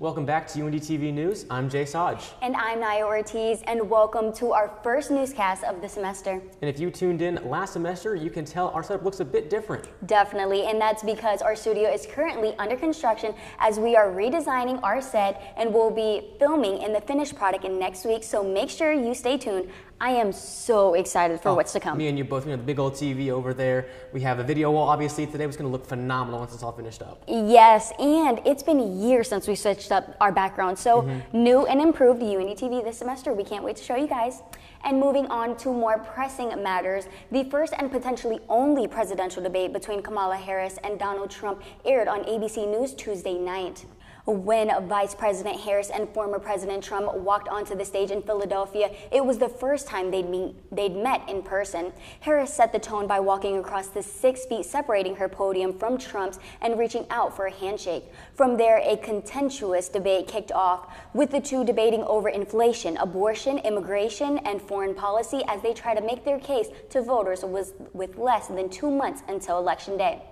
Welcome back to UINDY TV News. I'm Jay Saj. And I'm Naya Ortiz, and welcome to our first newscast of the semester. And if you tuned in last semester, you can tell our setup looks a bit different. Definitely, and that's because our studio is currently under construction as we are redesigning our set and will be filming in the finished product in next week, so make sure you stay tuned. I am so excited for what's to come. Me and you both, the big old TV over there. We have a video wall, obviously. Today was going to look phenomenal once it's all finished up. Yes, and it's been years since we switched up our background. So new and improved UINDY TV this semester. We can't wait to show you guys. And moving on to more pressing matters, the first and potentially only presidential debate between Kamala Harris and Donald Trump aired on ABC News Tuesday night. When Vice President Harris and former President Trump walked onto the stage in Philadelphia, it was the first time they'd met in person. Harris set the tone by walking across the 6 feet separating her podium from Trump's and reaching out for a handshake. From there, a contentious debate kicked off, with the two debating over inflation, abortion, immigration, and foreign policy as they try to make their case to voters with less than 2 months until Election Day.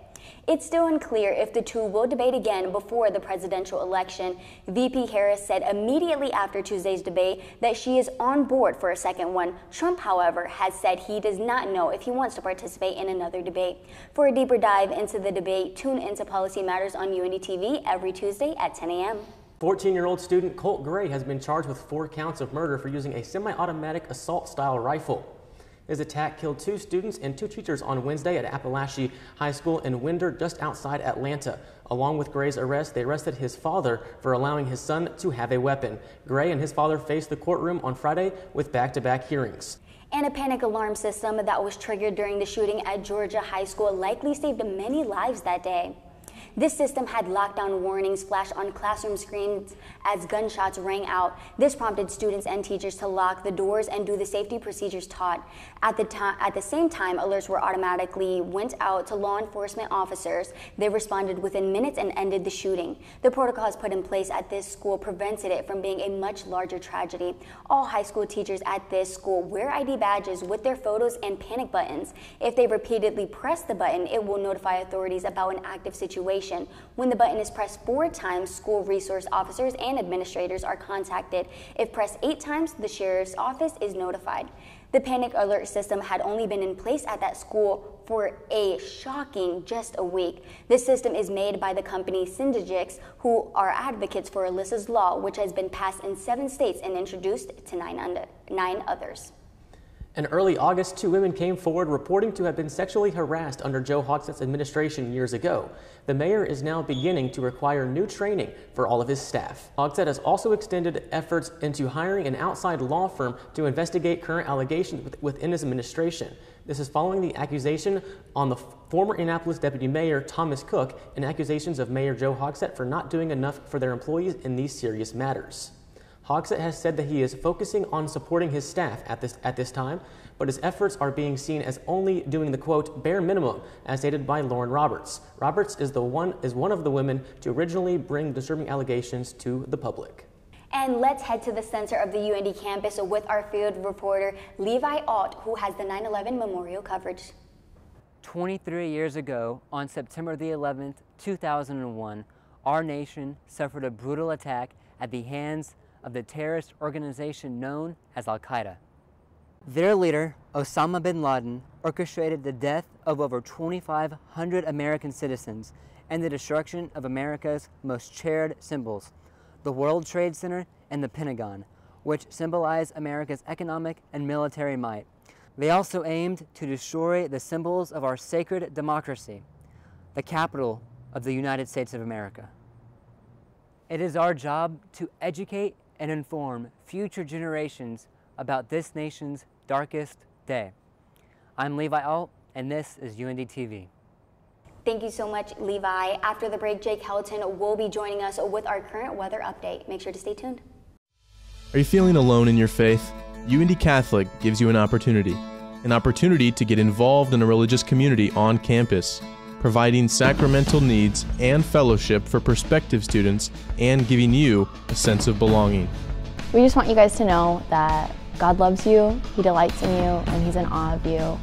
It's still unclear if the two will debate again before the presidential election. VP Harris said immediately after Tuesday's debate that she is on board for a second one. Trump, however, has said he does not know if he wants to participate in another debate. For a deeper dive into the debate, tune into Policy Matters on UINDY TV every Tuesday at 10 a.m. 14-year-old student Colt Gray has been charged with 4 counts of murder for using a semi-automatic assault-style rifle. His attack killed 2 students and 2 teachers on Wednesday at Appalachia High School in Winder, just outside Atlanta. Along with Gray's arrest, they arrested his father for allowing his son to have a weapon. Gray and his father faced the courtroom on Friday with back-to-back hearings. And a panic alarm system that was triggered during the shooting at Georgia High School likely saved many lives that day. This system had lockdown warnings flash on classroom screens as gunshots rang out. This prompted students and teachers to lock the doors and do the safety procedures taught. At the same time, alerts were automatically went out to law enforcement officers. They responded within minutes and ended the shooting. The protocols put in place at this school prevented it from being a much larger tragedy. All high school teachers at this school wear ID badges with their photos and panic buttons. If they repeatedly press the button, it will notify authorities about an active situation. When the button is pressed 4 times, school resource officers and administrators are contacted. If pressed 8 times, the sheriff's office is notified. The panic alert system had only been in place at that school for a shocking just a week. This system is made by the company Syndicix, who are advocates for Alyssa's Law, which has been passed in 7 states and introduced to 9 others. In early August, 2 women came forward reporting to have been sexually harassed under Joe Hogsett administration years ago. The mayor is now beginning to require new training for all of his staff. Hogsett has also extended efforts into hiring an outside law firm to investigate current allegations within his administration. This is following the accusation on the former Annapolis Deputy Mayor Thomas Cook and accusations of Mayor Joe Hogsett for not doing enough for their employees in these serious matters. Hogsett has said that he is focusing on supporting his staff at this time, but his efforts are being seen as only doing the, quote, bare minimum, as stated by Lauren Roberts. Roberts is one of the women to originally bring disturbing allegations to the public. And let's head to the center of the UINDY campus with our field reporter, Levi Alt, who has the 9/11 memorial coverage. 23 years ago, on September the 11th, 2001, our nation suffered a brutal attack at the hands of the terrorist organization known as Al-Qaeda. Their leader, Osama bin Laden, orchestrated the death of over 2,500 American citizens and the destruction of America's most cherished symbols, the World Trade Center and the Pentagon, which symbolize America's economic and military might. They also aimed to destroy the symbols of our sacred democracy, the capital of the United States of America. It is our job to educate and inform future generations about this nation's darkest day. I'm Levi Alt, and this is UINDY TV. Thank you so much, Levi. After the break, Jake Helton will be joining us with our current weather update. Make sure to stay tuned. Are you feeling alone in your faith? UINDY Catholic gives you an opportunity to get involved in a religious community on campus, providing sacramental needs and fellowship for prospective students and giving you a sense of belonging. We just want you guys to know that God loves you, He delights in you, and He's in awe of you,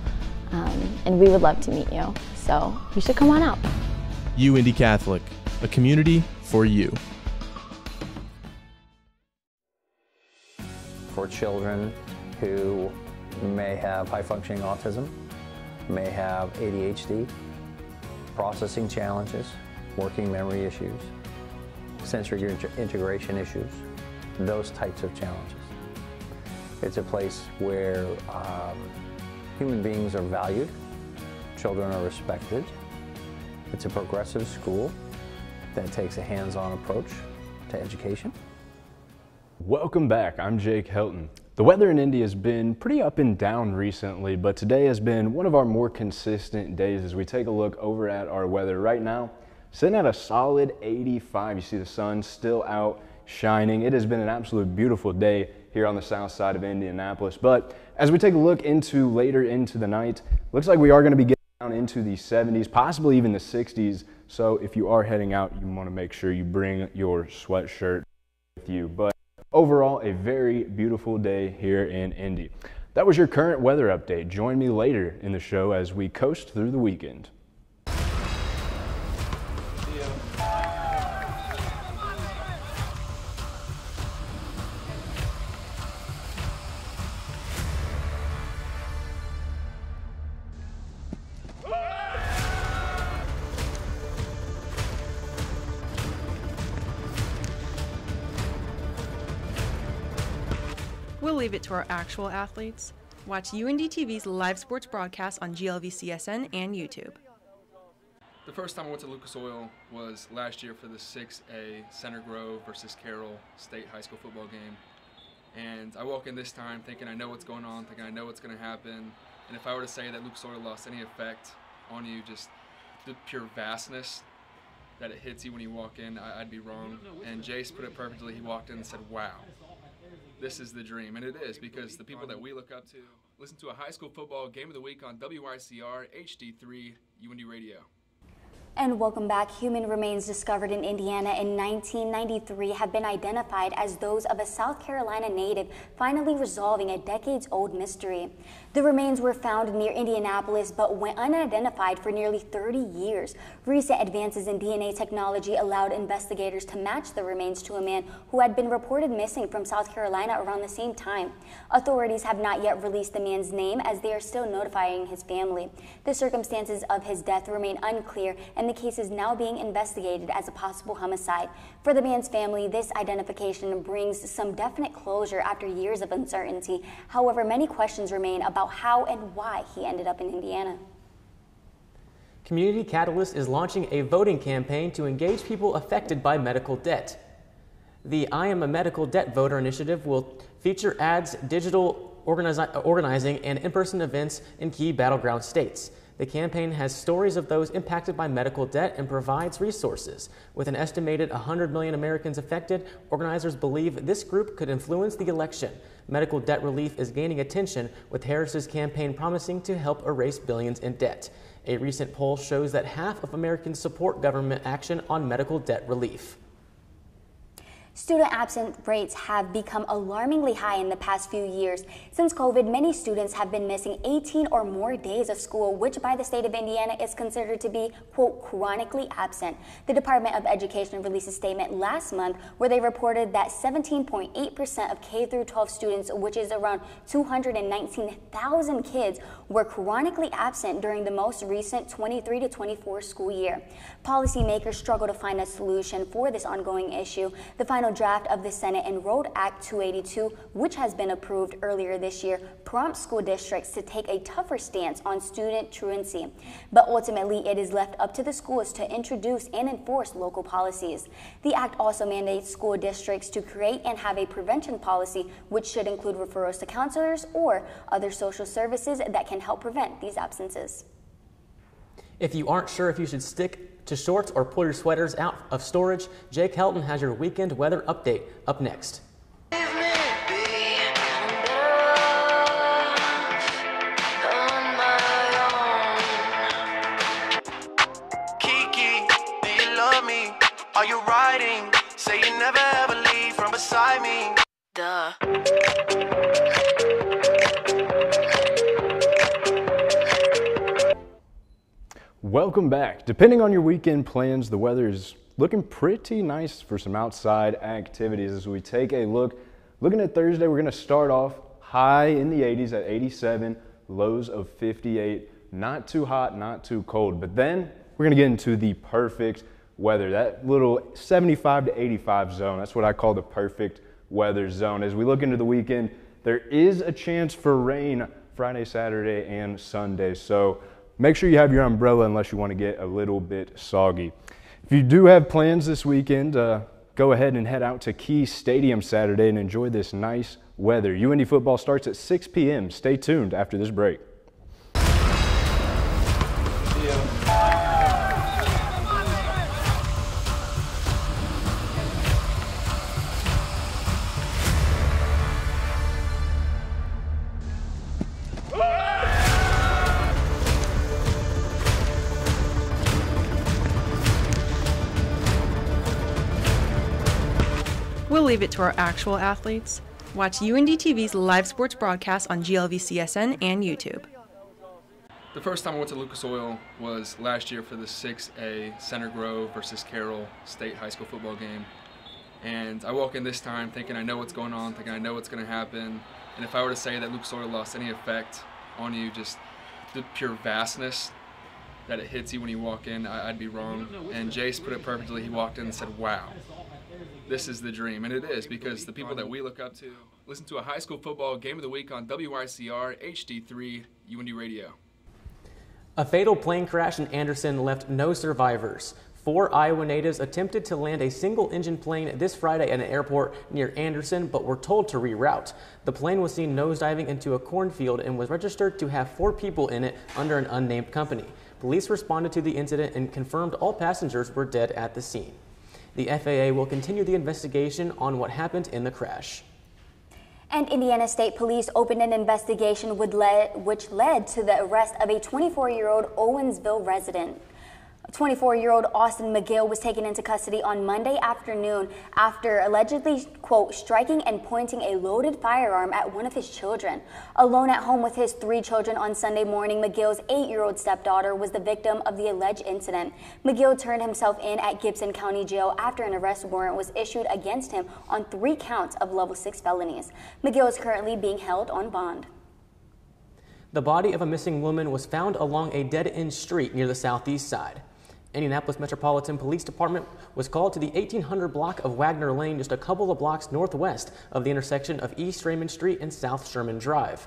and we would love to meet you. So you should come on out. UINDY Catholic, a community for you. for children who may have high-functioning autism, may have ADHD, processing challenges, working memory issues, sensory integration issues, those types of challenges. It's a place where human beings are valued, children are respected. It's a progressive school that takes a hands-on approach to education. Welcome back, I'm Jake Helton. The weather in Indy has been pretty up and down recently, but today has been one of our more consistent days as we take a look over at our weather right now. Sitting at a solid 85, you see the sun still out shining. It has been an absolute beautiful day here on the south side of Indianapolis, but as we take a look into later into the night, looks like we are going to be getting down into the 70s, possibly even the 60s, so if you are heading out, you want to make sure you bring your sweatshirt with you. But overall, a very beautiful day here in Indy. That was your current weather update. Join me later in the show as we coast through the weekend. We'll leave it to our actual athletes. Watch UINDY TV's live sports broadcast on GLVCSN and YouTube. The first time I went to Lucas Oil was last year for the 6A Center Grove versus Carroll State High School football game. And I walk in this time thinking I know what's going on, thinking I know what's going to happen. And if I were to say that Lucas Oil lost any effect on you, just the pure vastness that it hits you when you walk in, I'd be wrong. And Jace put it perfectly. He walked in and said, wow. This is the dream, and it is, because the people that we look up to listen to a high school football game of the week on WICR HD3 UINDY Radio. And welcome back. Human remains discovered in Indiana in 1993 have been identified as those of a South Carolina native, finally resolving a decades-old mystery. The remains were found near Indianapolis but went unidentified for nearly 30 years. Recent advances in DNA technology allowed investigators to match the remains to a man who had been reported missing from South Carolina around the same time. Authorities have not yet released the man's name as they are still notifying his family. The circumstances of his death remain unclear, and the case is now being investigated as a possible homicide. For the man's family, this identification brings some definite closure after years of uncertainty. However, many questions remain about how and why he ended up in Indiana. Community Catalyst is launching a voting campaign to engage people affected by medical debt. The I Am a Medical Debt Voter initiative will feature ads, digital organizing, and in-person events in key battleground states. The campaign has stories of those impacted by medical debt and provides resources. With an estimated 100 million Americans affected, organizers believe this group could influence the election. Medical debt relief is gaining attention, with Harris's campaign promising to help erase billions in debt. A recent poll shows that half of Americans support government action on medical debt relief. Student absence rates have become alarmingly high in the past few years. Since COVID, many students have been missing 18 or more days of school, which by the state of Indiana is considered to be, quote, chronically absent. The Department of Education released a statement last month where they reported that 17.8% of K-12 students, which is around 219,000 kids, were chronically absent during the most recent 23 to 24 school year. Policymakers struggle to find a solution for this ongoing issue. The final draft of the Senate Enrolled Act 282, which has been approved earlier this year, prompts school districts to take a tougher stance on student truancy. But ultimately, it is left up to the schools to introduce and enforce local policies. The act also mandates school districts to create and have a prevention policy, which should include referrals to counselors or other social services that can help prevent these absences. If you aren't sure if you should stick to shorts or pull your sweaters out of storage, Jake Helton has your weekend weather update up next. Kiki, do you love me? Are you riding? Say you never ever leave from beside me. Duh. Welcome back. Depending on your weekend plans, the weather is looking pretty nice for some outside activities as we take a look Looking at Thursday, we're going to start off high in the 80s at 87, lows of 58. Not too hot, not too cold. But then we're going to get into the perfect weather, that little 75 to 85 zone. That's what I call the perfect weather zone. As we look into the weekend, there is a chance for rain Friday, Saturday, and Sunday. So make sure you have your umbrella unless you want to get a little bit soggy. If you do have plans this weekend, go ahead and head out to Key Stadium Saturday and enjoy this nice weather. UIndy football starts at 6 p.m. Stay tuned after this break. We'll leave it to our actual athletes. Watch UIndy TV's live sports broadcast on GLV CSN and YouTube. The first time I went to Lucas Oil was last year for the 6A Center Grove versus Carroll State High School football game. And I walk in this time thinking I know what's going on, thinking I know what's going to happen. And if I were to say that Lucas Oil lost any effect on you, just the pure vastness that it hits you when you walk in, I'd be wrong. And Jace put it perfectly. He walked in and said, wow, this is the dream. And it is, because the people that we look up to listen to a high school football game of the week on WICR HD3 UIndy Radio. A fatal plane crash in Anderson left no survivors. 4 Iowa natives attempted to land a single-engine plane this Friday at an airport near Anderson, but were told to reroute. The plane was seen nosediving into a cornfield and was registered to have 4 people in it under an unnamed company. Police responded to the incident and confirmed all passengers were dead at the scene. The FAA will continue the investigation on what happened in the crash. And Indiana State Police opened an investigation which led to the arrest of a 24-year-old Owensville resident. 24-year-old Austin McGill was taken into custody on Monday afternoon after allegedly, quote, striking and pointing a loaded firearm at one of his children. Alone at home with his 3 children on Sunday morning, McGill's 8-year-old stepdaughter was the victim of the alleged incident. McGill turned himself in at Gibson County Jail after an arrest warrant was issued against him on 3 counts of level 6 felonies. McGill is currently being held on bond. The body of a missing woman was found along a dead-end street near the southeast side. Indianapolis Metropolitan Police Department was called to the 1800 block of Wagner Lane, just a couple of blocks northwest of the intersection of East Raymond Street and South Sherman Drive.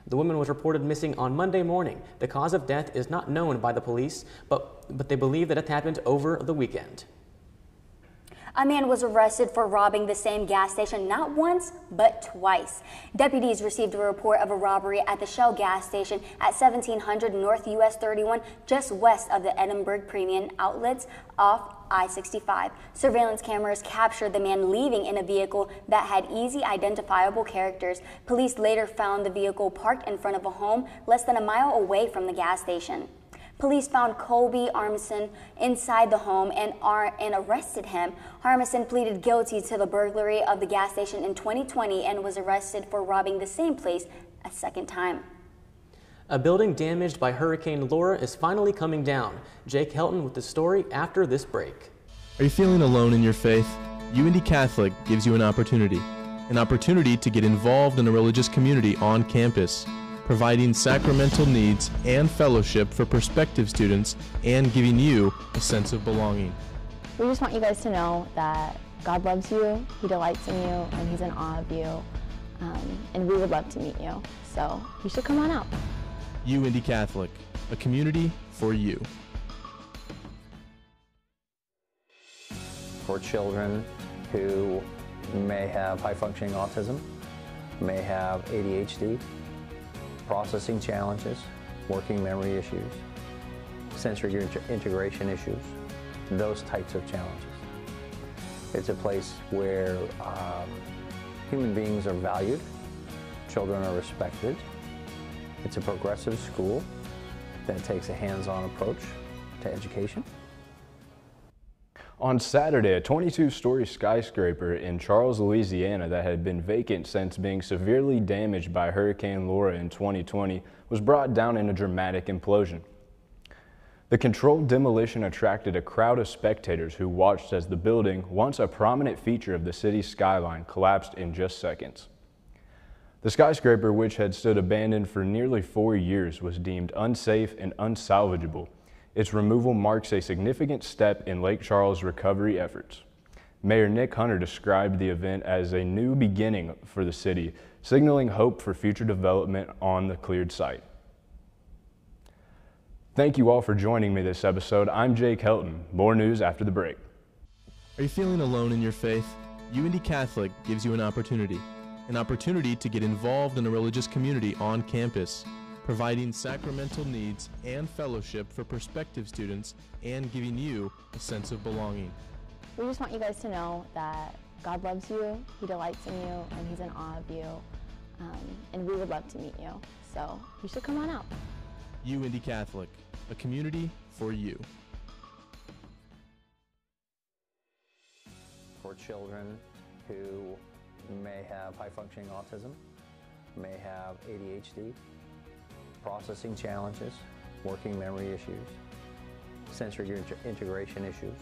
The woman was reported missing on Monday morning. The cause of death is not known by the police, but they believe that it happened over the weekend. A man was arrested for robbing the same gas station not once, but twice. Deputies received a report of a robbery at the Shell gas station at 1700 North US 31, just west of the Edinburgh Premium Outlets off I-65. Surveillance cameras captured the man leaving in a vehicle that had easy identifiable characters. Police later found the vehicle parked in front of a home less than a mile away from the gas station. Police found Colby Armisen inside the home and arrested him. Armisen pleaded guilty to the burglary of the gas station in 2020 and was arrested for robbing the same place a second time. A building damaged by Hurricane Laura is finally coming down. Jake Helton with the story after this break. Are you feeling alone in your faith? UIndy Catholic gives you an opportunity to get involved in a religious community on campus, providing sacramental needs and fellowship for prospective students and giving you a sense of belonging. We just want you guys to know that God loves you, He delights in you, and He's in awe of you. And we would love to meet you. So you should come on out. UIndy Catholic, a community for you. For children who may have high-functioning autism, may have ADHD, processing challenges, working memory issues, sensory integration issues, those types of challenges. It's a place where human beings are valued, children are respected. It's a progressive school that takes a hands-on approach to education. On Saturday, a 22-story skyscraper in Charles, Louisiana that had been vacant since being severely damaged by Hurricane Laura in 2020 was brought down in a dramatic implosion. The controlled demolition attracted a crowd of spectators who watched as the building, once a prominent feature of the city's skyline, collapsed in just seconds. The skyscraper, which had stood abandoned for nearly 4 years, was deemed unsafe and unsalvageable. Its removal marks a significant step in Lake Charles' recovery efforts. Mayor Nick Hunter described the event as a new beginning for the city, signaling hope for future development on the cleared site. Thank you all for joining me this episode. I'm Jake Helton. More news after the break. Are you feeling alone in your faith? UINDY Catholic gives you an opportunity to get involved in a religious community on campus, providing sacramental needs and fellowship for prospective students and giving you a sense of belonging. We just want you guys to know that God loves you, He delights in you, and He's in awe of you. And we would love to meet you. So you should come on out. UINDY Catholic, a community for you. For children who may have high-functioning autism, may have ADHD, processing challenges, working memory issues, sensory integration issues,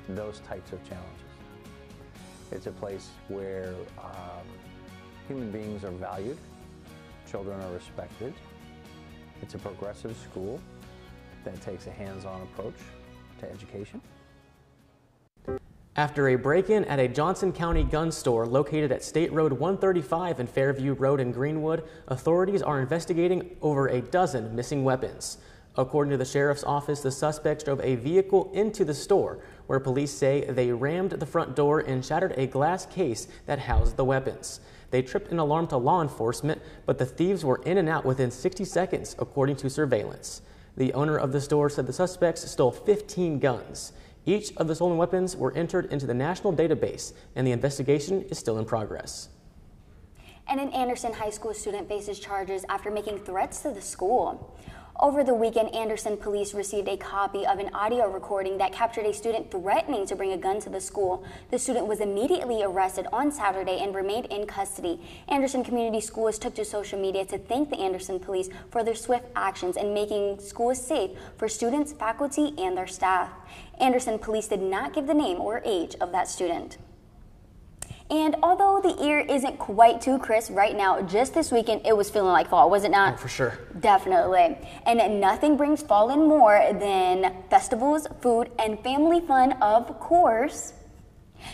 those types of challenges. It's a place where human beings are valued, children are respected. It's a progressive school that takes a hands-on approach to education. After a break-in at a Johnson County gun store located at State Road 135 and Fairview Road in Greenwood, authorities are investigating over a dozen missing weapons. According to the sheriff's office, the suspects drove a vehicle into the store, where police say they rammed the front door and shattered a glass case that housed the weapons. They tripped an alarm to law enforcement, but the thieves were in and out within 60 seconds, according to surveillance. The owner of the store said the suspects stole 15 guns. Each of the stolen weapons were entered into the national database, and the investigation is still in progress. And an Anderson High School student faces charges after making threats to the school. Over the weekend, Anderson police received a copy of an audio recording that captured a student threatening to bring a gun to the school. The student was immediately arrested on Saturday and remained in custody. Anderson Community Schools took to social media to thank the Anderson police for their swift actions in making schools safe for students, faculty, and their staff. Anderson police did not give the name or age of that student. And although the air isn't quite too crisp right now, just this weekend it was feeling like fall, was it not? Oh, for sure. Definitely. And nothing brings fall in more than festivals, food, and family fun, of course.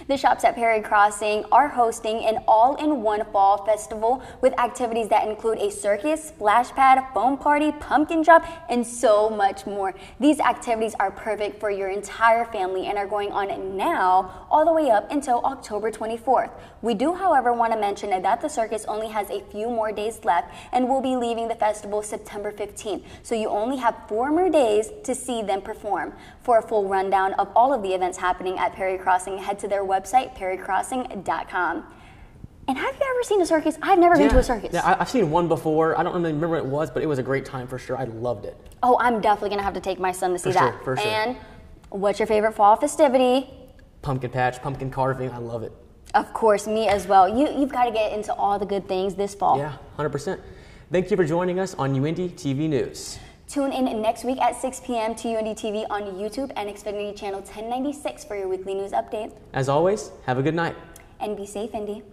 The shops at Perry Crossing are hosting an all-in-one fall festival with activities that include a circus, splash pad, foam party, pumpkin drop, and so much more. These activities are perfect for your entire family and are going on now all the way up until October 24th. We do, however, want to mention that the circus only has a few more days left and will be leaving the festival September 15th. So you only have 4 more days to see them perform. For a full rundown of all of the events happening at Perry Crossing, head to their website, perrycrossing.com. And have you ever seen a circus? I've never been to a circus. Yeah, I've seen one before. I don't really remember what it was, but it was a great time for sure. I loved it. Oh, I'm definitely going to have to take my son to see that. For sure. And what's your favorite fall festivity? Pumpkin patch, pumpkin carving. I love it. Of course, me as well. You've got to get into all the good things this fall. Yeah, 100%. Thank you for joining us on UINDY TV News. Tune in next week at 6 p.m. to UINDY TV on YouTube and Xfinity Channel 1096 for your weekly news update. As always, have a good night. And be safe, Indy.